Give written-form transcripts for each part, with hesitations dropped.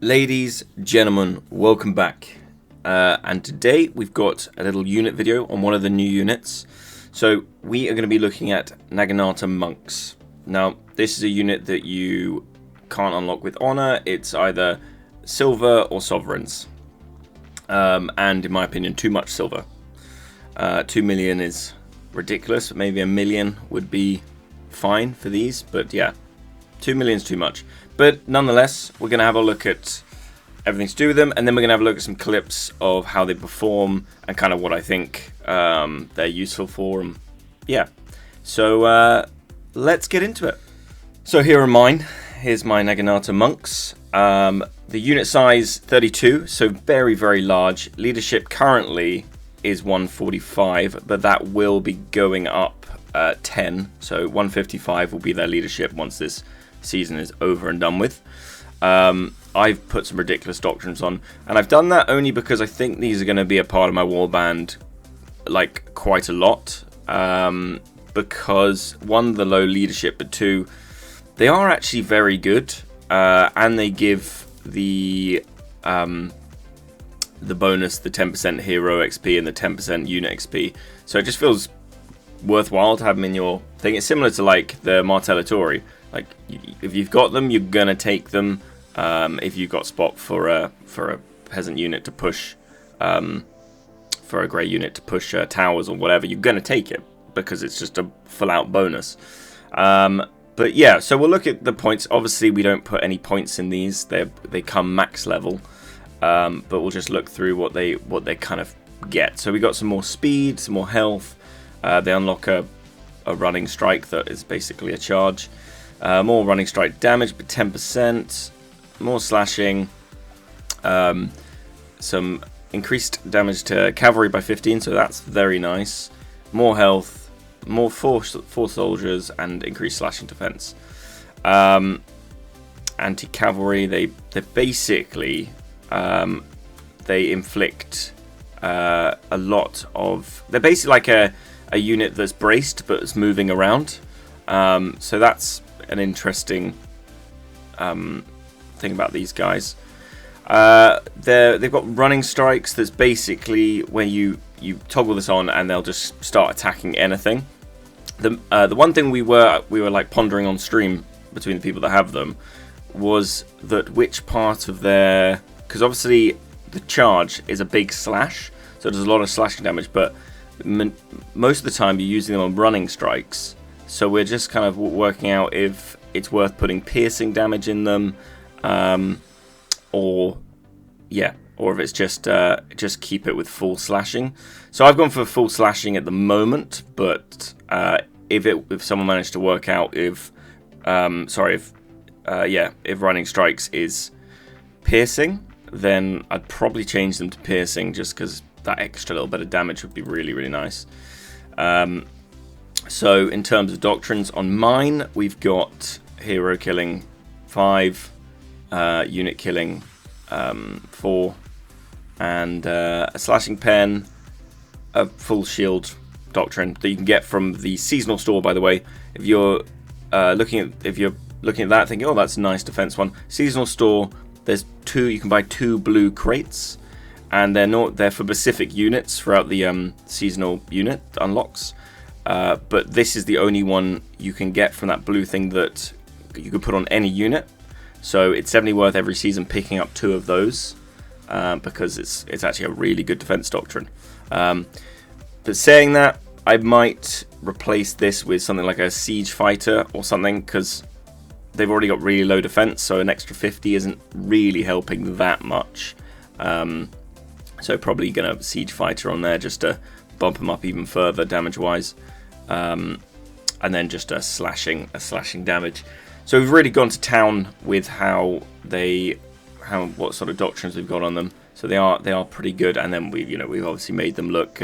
Ladies, gentlemen, welcome back. And today we've got a little unit video on one of the new units. So we are going to be looking at Naginata monks. Now, this is a unit that you can't unlock with honor. It's either silver or sovereigns. And in my opinion, too much silver. 2 million is ridiculous. Maybe 1 million would be fine for these. But yeah, 2 million is too much. But nonetheless, we're going to have a look at everything to do with them, and then we're going to have a look at some clips of how they perform and kind of what I think they're useful for. And yeah, so let's get into it. So here are mine. Here's my Naginata monks. The unit size 32, so very, very large. Leadership currently is 145, but that will be going up 10. So 155 will be their leadership once this season is over and done with. I've put some ridiculous doctrines on, and I've done that only because I think these are going to be a part of my warband like quite a lot, because one, the low leadership, but two, they are actually very good, and they give the bonus, the 10% hero XP and the 10% unit XP, so it just feels worthwhile to have them in your thing. It's similar to like the Martellatori. Like, if you've got them, you're gonna take them. If you've got spot for a peasant unit to push, for a grey unit to push towers or whatever, you're gonna take it because it's just a full-out bonus. But yeah, so we'll look at the points. Obviously, we don't put any points in these; they come max level. But we'll just look through what they kind of get. So we got some more speed, some more health. They unlock a running strike that is basically a charge. More running strike damage, but 10%. More slashing. Some increased damage to cavalry by 15, so that's very nice. More health, more four soldiers, and increased slashing defense. Anti-cavalry, they basically they inflict a lot of. They're basically like a unit that's braced but it's moving around. So that's an interesting thing about these guys. They've got running strikes. That's basically when you toggle this on and they'll just start attacking anything. The one thing we were like pondering on stream between the people that have them was that which part of their, because obviously the charge is a big slash, so there's a lot of slashing damage, but most of the time you're using them on running strikes. So we're just kind of working out if it's worth putting piercing damage in them, or if it's just keep it with full slashing. So I've gone for full slashing at the moment, but if someone managed to work out if running strikes is piercing, then I'd probably change them to piercing just because that extra little bit of damage would be really, really nice. So in terms of doctrines on mine, we've got hero killing 5, unit killing 4, and a slashing pen, a full shield doctrine that you can get from the seasonal store, by the way. If you're looking at that thinking, oh, that's a nice defense one, seasonal store, there's 2, you can buy 2 blue crates, and they're for specific units throughout the seasonal unit unlocks. But this is the only one you can get from that blue thing that you could put on any unit. So it's definitely worth every season picking up 2 of those, because it's actually a really good defense doctrine. But saying that, I might replace this with something like a siege fighter or something, because they've already got really low defense, so an extra 50 isn't really helping that much. So probably going to siege fighter on there just to bump them up even further damage-wise. And then just a slashing damage. So we've really gone to town with what sort of doctrines we've got on them. So they are pretty good, and then we've obviously made them look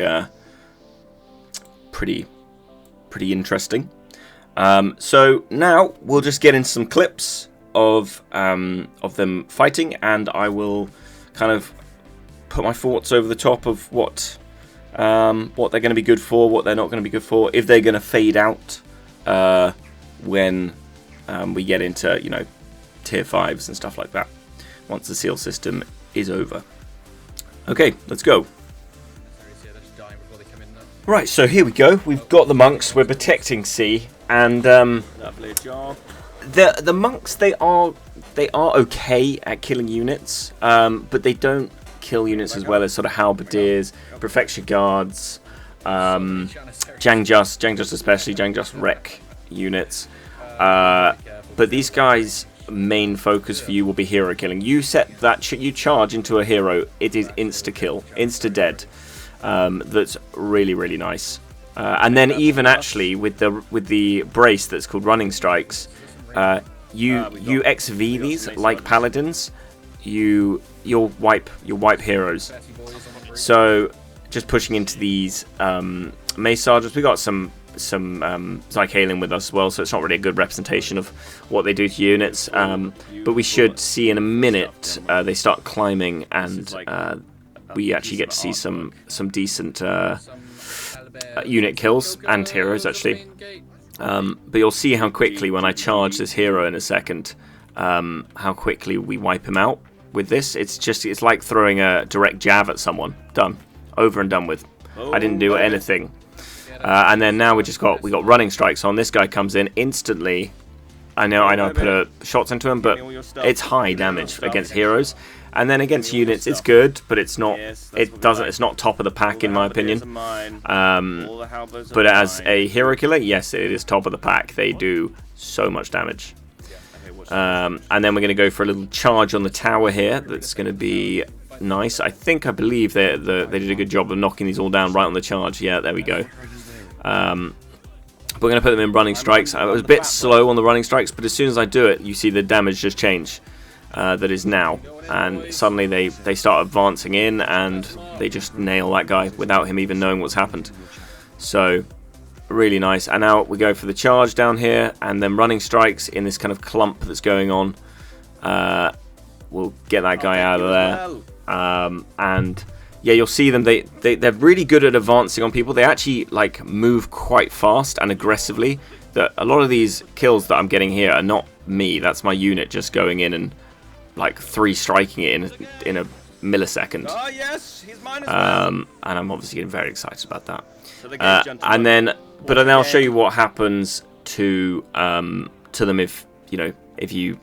pretty interesting. So now we'll just get into some clips of them fighting, and I will kind of put my thoughts over the top of what they're going to be good for, what they're not going to be good for, if they're going to fade out when we get into tier 5s and stuff like that. once the seal system is over. Okay, let's go. Right, so here we go. We've got the monks. We're protecting C, and the monks, they are okay at killing units, but they don't kill units as well as sort of halberdiers, perfection guards, Jangjust especially, Jangjust wreck units. But these guys' main focus for you will be hero killing. You set that you charge into a hero, it is insta kill, insta dead. That's really nice. And then even actually with the brace that's called running strikes, you XV these like paladins, you'll wipe heroes. So just pushing into these mace sergeants, we got some Zycalian with us as well, so it's not really a good representation of what they do to units. But we should see in a minute they start climbing, and we actually get to see some decent unit kills and heroes actually. But you'll see how quickly when I charge this hero in a second, how quickly we wipe him out with this. It's like throwing a direct jab at someone. Done, over and done with. I didn't do anything. And then now we got running strikes on. This guy comes in instantly. I know I put shots into him, but it's high damage against heroes. And then against units, it's good, but it's not. It's not top of the pack in my opinion. But as a hero killer, yes, it is top of the pack. They do so much damage. And then we're going to go for a little charge on the tower here. That's going to be nice. I believe they did a good job of knocking these all down right on the charge. Yeah, there we go. We're going to put them in running strikes. I was a bit slow on the running strikes, but as soon as I do it, you see the damage just change. That is now, and suddenly they start advancing in, and they just nail that guy without him even knowing what's happened. So really nice. And now we go for the charge down here, and then running strikes in this kind of clump that's going on. We'll get that guy out of there. And yeah, you'll see them. They're really good at advancing on people. They actually like move quite fast and aggressively. That a lot of these kills that I'm getting here are not me. That's my unit just going in and like 3 striking it in a millisecond. And I'm obviously getting very excited about that. And then I'll show you what happens to them if you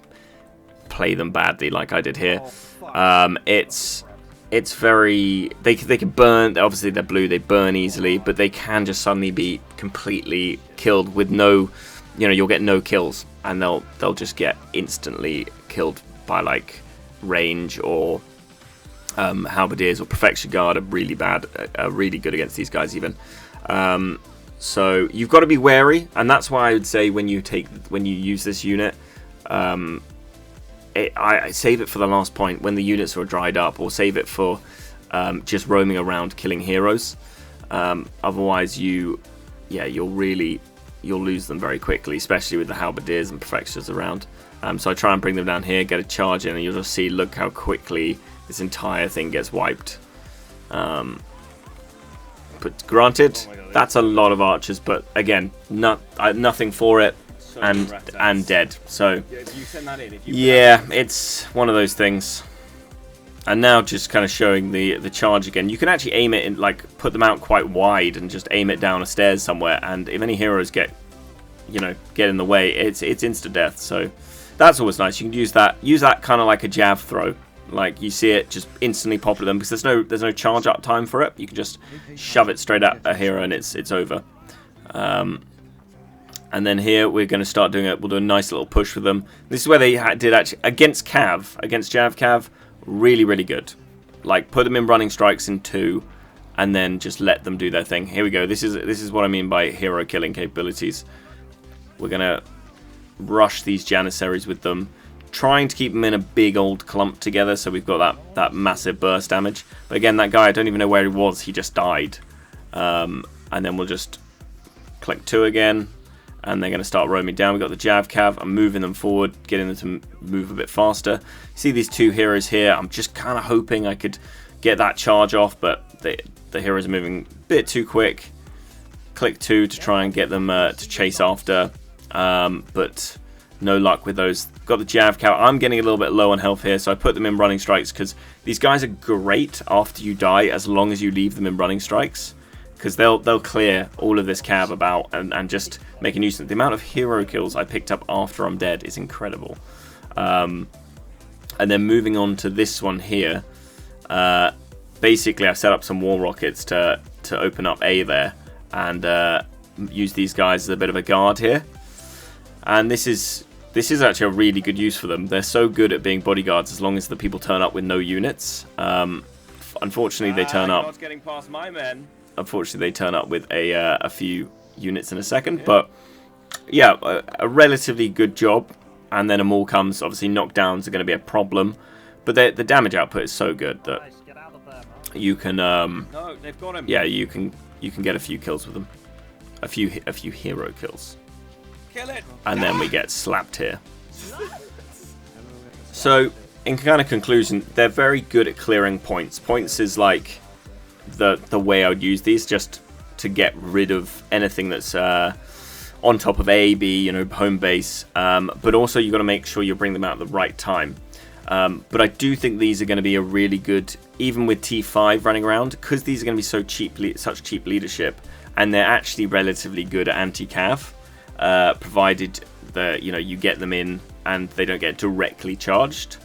play them badly like I did here. It's very they can burn. Obviously they're blue, they burn easily, but they can just suddenly be completely killed with no, you'll get no kills, and they'll just get instantly killed by like range or halberdiers or perfection guard are really bad, really good against these guys even. So you've got to be wary, and that's why I would say when you use this unit, I save it for the last point when the units are dried up, or save it for just roaming around killing heroes. Otherwise you'll lose them very quickly, especially with the halberdiers and perfections around. So I try and bring them down here, get a charge in, and you'll just see, look how quickly this entire thing gets wiped. But granted, that's a lot of archers, but again, nothing for it, and dead. So yeah, it's one of those things. And now just kind of showing the charge again. You can actually aim it and like put them out quite wide and just aim it down a stairs somewhere. And if any heroes get in the way, it's insta death. So that's always nice. You can use that kind of like a jab throw. Like you see it just instantly pop at them because there's no charge up time for it. You can just shove it straight at a hero and it's over. And then here we're going to start doing it. We'll do a nice little push with them. This is where they did actually against Jav Cav. Really good. Like put them in running strikes in 2, and then just let them do their thing. Here we go. This is what I mean by hero killing capabilities. We're gonna rush these Janissaries with them, trying to keep them in a big old clump together. So we've got that massive burst damage. But again, that guy, I don't even know where he was. He just died. And then we'll just click 2 again. And they're going to start roaming down. We've got the Jav Cav. I'm moving them forward, getting them to move a bit faster. See these 2 heroes here. I'm just kind of hoping I could get that charge off, but the heroes are moving a bit too quick. Click 2 to try and get them to chase after. But no luck with those. Got the Jav cow. I'm getting a little bit low on health here, so I put them in running strikes because these guys are great after you die as long as you leave them in running strikes, because they'll clear all of this cav about and just make a nuisance. The amount of hero kills I picked up after I'm dead is incredible. And then moving on to this one here, basically I set up some wall rockets to open up A there and use these guys as a bit of a guard here. And this is actually a really good use for them. They're so good at being bodyguards as long as the people turn up with no units. Unfortunately, they turn up. Getting past my men. Unfortunately, they turn up with a few units in a second. But yeah, a relatively good job. And then a maul comes. Obviously, knockdowns are going to be a problem, but the damage output is so good that you can. No, they've got him. Yeah, you can get a few kills with them, a few hero kills. Kill it. And then we get slapped here. So, in kind of conclusion, they're very good at clearing points. Points is like the way I would use these, just to get rid of anything that's on top of A, B, you know, home base. But also you got to make sure you bring them out at the right time. But I do think these are going to be a really good, even with T5 running around, because these are going to be such cheap leadership, and they're actually relatively good at anti-cav. Provided that you get them in and they don't get directly charged.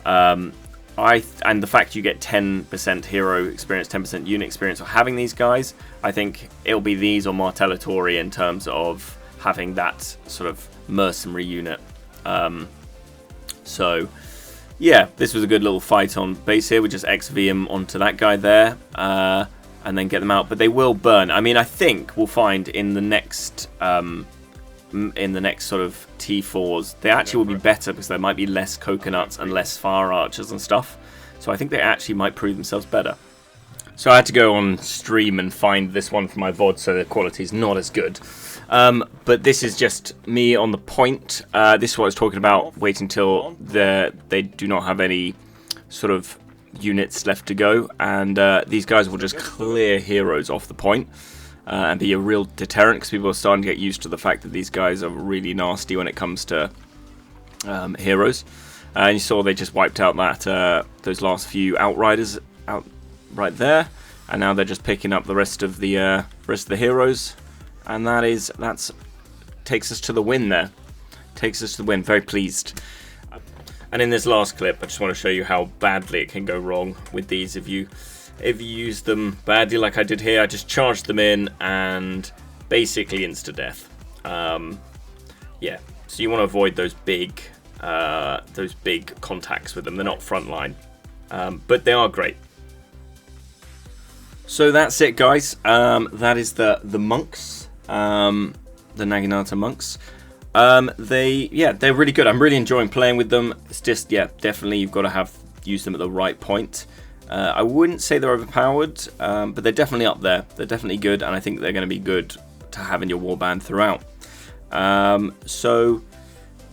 And the fact you get 10% hero experience, 10% unit experience for having these guys, I think it'll be these or Martellatori in terms of having that sort of mercenary unit. So yeah, this was a good little fight on base here. We just XV him onto that guy there, and then get them out. But they will burn. I mean, I think we'll find in the next sort of T4s, they actually will be better because there might be less coconuts and less fire archers and stuff. So I think they actually might prove themselves better. So I had to go on stream and find this one for my VOD, so the quality is not as good. But this is just me on the point. This is what I was talking about, waiting until they do not have any sort of units left to go. And these guys will just clear heroes off the point. And be a real deterrent, because people are starting to get used to the fact that these guys are really nasty when it comes to heroes. And you saw they just wiped out that those last few outriders out right there, and now they're just picking up the rest of the heroes, and that's takes us to the win there. Takes us to the win. Very pleased. And in this last clip, I just want to show you how badly it can go wrong with these if you use them badly like I did here. I just charged them in and basically insta-death. Yeah, so you want to avoid those big contacts with them. They're not frontline, but they are great. So that's it, guys. That is the monks, the Naginata monks. They're really good. I'm really enjoying playing with them. It's just, yeah, definitely you've got to use them at the right point. I wouldn't say they're overpowered, but they're definitely up there. They're definitely good, and I think they're going to be good to have in your warband throughout. So,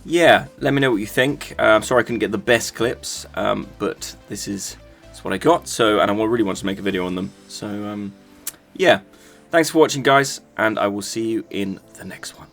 yeah, let me know what you think. I'm sorry I couldn't get the best clips, but that's what I got. So, and I really want to make a video on them. So, yeah, thanks for watching, guys, and I will see you in the next one.